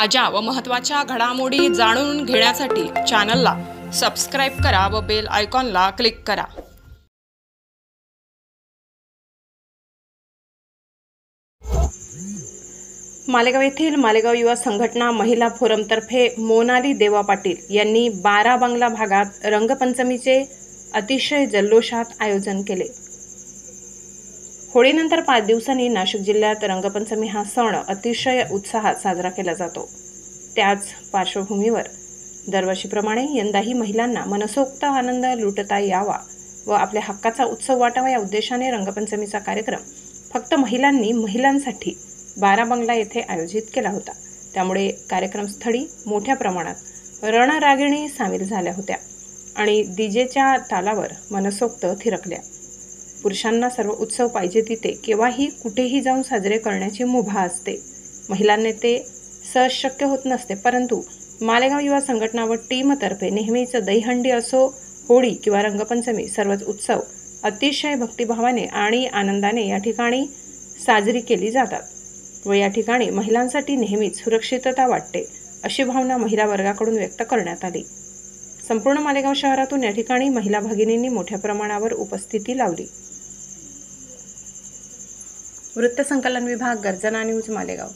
ताज्या व महत्त्वाच्या घडामोडी जाणून घेण्यासाठी चॅनलला सबस्क्राइब करा व बेल आयकॉनला क्लिक करा। मालेगाव येथील मालेगाव युवा संघटना महिला फोरमतर्फे मोनाली देवा पाटील यांनी 12 बंगला भागात रंगपंचमीचे अतिशय जल्लोषात आयोजन केले। होळीनंतर 5 दिवसांनी नाशिक जिल्ह्यात रंगपंचमी हा सण अतिशय उत्साहात साजरा केला जातो। त्याच पार्श्वभूमीवर दरवर्षीप्रमाणे यंदाही महिलांना मनसोक्त आनंद लुटता यावा व आपल्या हक्काचा उत्सव वाटावा या उद्देशाने रंगपंचमीचा कार्यक्रम फक्त महिलांसाठी 12 बंगला येथे आयोजित केला होता। त्यामुळे कार्यक्रमस्थळी मोठ्या प्रमाणात रणरागिणी सामील झाल्या होत्या आणि डीजेच्या तालावर मनसोक्त थिरकल्या। पुरुषांना सर्व उत्सव पाहिजे तिथे केव्हाही कुठेही जाऊन साजरे करण्याची मुभा असते। महिलांना ते सहज शक्य होत नसते, परंतु मालेगाव युवा संघटना व टीमतर्फे नेहमीच दहीहंडी असो, होळी किंवा रंगपंचमी सर्वच उत्सव अतिशय भक्तिभावाने आणि आनंदाने या ठिकाणी साजरी केली जातात व या ठिकाणी महिलांसाठी नेहमीच सुरक्षितता वाटते अशी भावना महिला वर्गाकडून व्यक्त करण्यात आली। संपूर्ण मालेगाव शहरातून या ठिकाणी महिला भगिनींनी मोठ्या प्रमाणावर उपस्थिती लावली। वृत्तसंकलन विभाग, गर्जना न्यूज, मालेगाव।